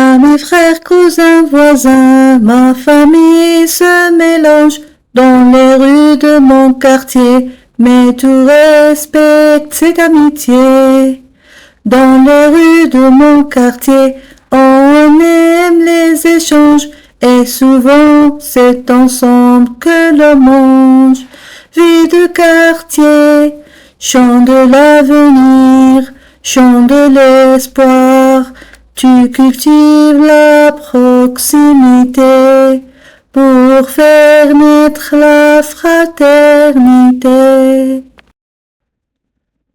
À mes frères, cousins, voisins, ma famille se mélange dans les rues de mon quartier, mais tout respecte cette amitié. Dans les rues de mon quartier, on aime les échanges, et souvent c'est ensemble que l'on mange. Vie de quartier, chant de l'avenir, chant de l'espoir, tu cultives la proximité pour faire naître la fraternité.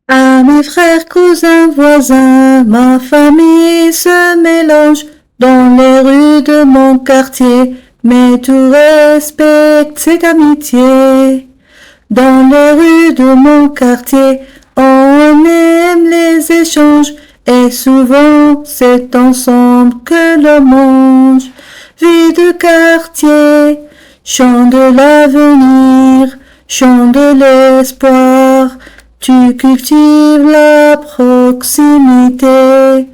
À mes frères, cousins, voisins, ma famille se mélange dans les rues de mon quartier, mais tout respecte cette amitié. Dans les rues de mon quartier, on aime les échanges, et souvent c'est ensemble que l'on mange. Vie de quartier, chant de l'avenir, chant de l'espoir, tu cultives la proximité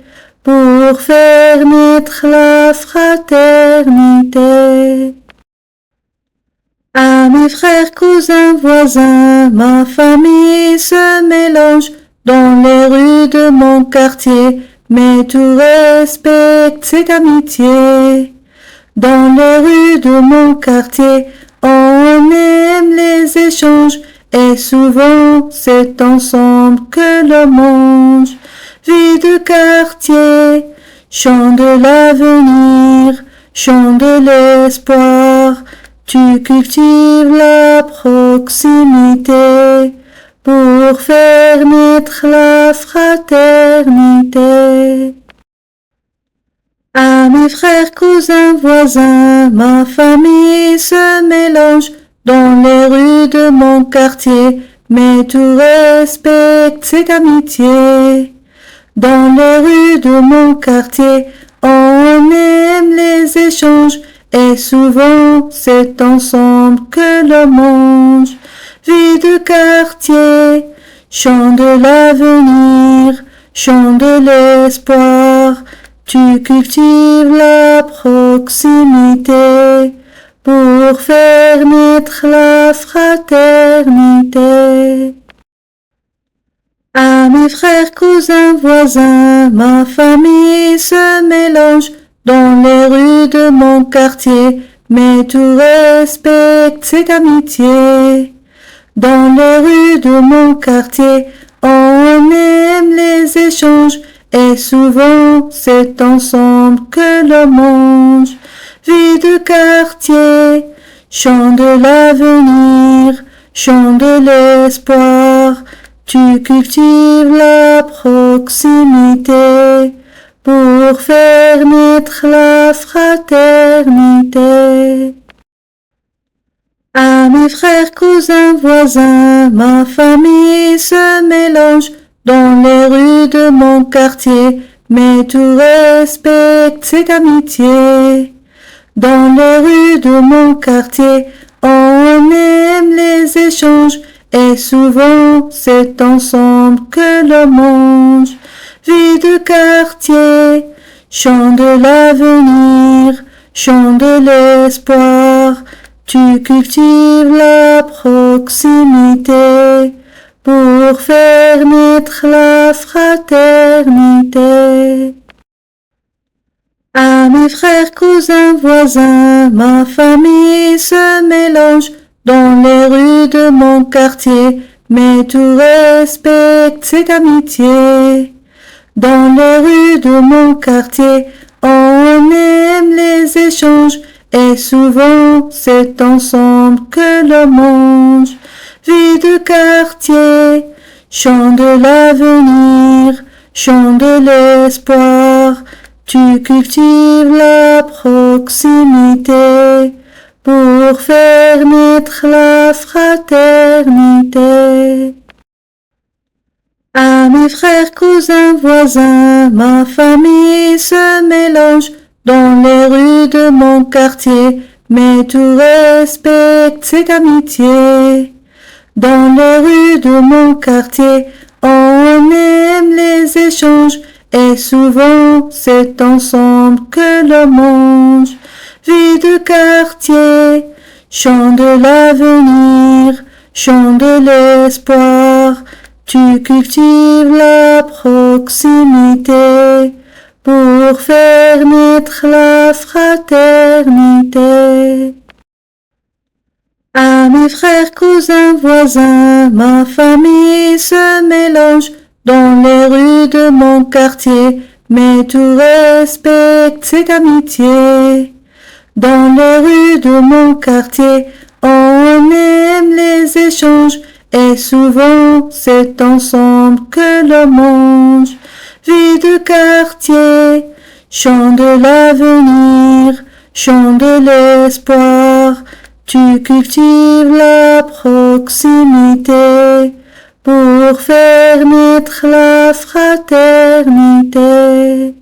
pour faire naître la fraternité. À mes frères, cousins, voisins, ma famille se mélange dans les rues de mon quartier, mais tout respecte cette amitié. Dans les rues de mon quartier, on aime les échanges, et souvent c'est ensemble que l'on mange. Vie de quartier, chant de l'avenir, chant de l'espoir, tu cultives la proximité pour faire naître la fraternité. À mes frères, cousins, voisins, ma famille se mélange dans les rues de mon quartier, mais tout respecte cette amitié. Dans les rues de mon quartier, on aime les échanges, et souvent c'est ensemble que l'on mange. Vie de quartier, chant de l'avenir, chant de l'espoir, tu cultives la proximité pour faire naître la fraternité. À mes frères, cousins, voisins, ma famille se mélange dans les rues de mon quartier, mais tout respecte cette amitié. Dans les rues de mon quartier, on aime les échanges, et souvent c'est ensemble que l'on mange. Vie de quartier, chant de l'avenir, chant de l'espoir, tu cultives la proximité pour faire naître la fraternité. À mes frères, cousins, voisins, ma famille se mélange dans les rues de mon quartier, mais tout respecte cette amitié. Dans les rues de mon quartier, on aime les échanges, et souvent c'est ensemble que l'on mange. Vie de quartier, chant de l'avenir, chant de l'espoir, tu cultives la proximité pour faire naître la fraternité. À mes frères, cousins, voisins, ma famille se mélange dans les rues de mon quartier, mais tout respecte cette amitié. Dans les rues de mon quartier, on aime les échanges, et souvent c'est ensemble que l'on mange. Vie de quartier, chant de l'avenir, chant de l'espoir, tu cultives la proximité pour faire naître la fraternité. À mes frères, cousins, voisins, ma famille se mélange dans les rues de mon quartier, mais tout respecte cette amitié. Dans les rues de mon quartier, on aime les échanges, et souvent c'est ensemble que l'on mange. Vie de quartier, chant de l'avenir, chant de l'espoir, tu cultives la proximité pour faire naître la fraternité. À mes frères, cousins, voisins, ma famille se mélange dans les rues de mon quartier, mais tout respecte cette amitié. Dans les rues de mon quartier, on aime les échanges, et souvent c'est ensemble que l'on mange. Vie de quartier, chant de l'avenir, chant de l'espoir, tu cultives la proximité pour faire naître la fraternité.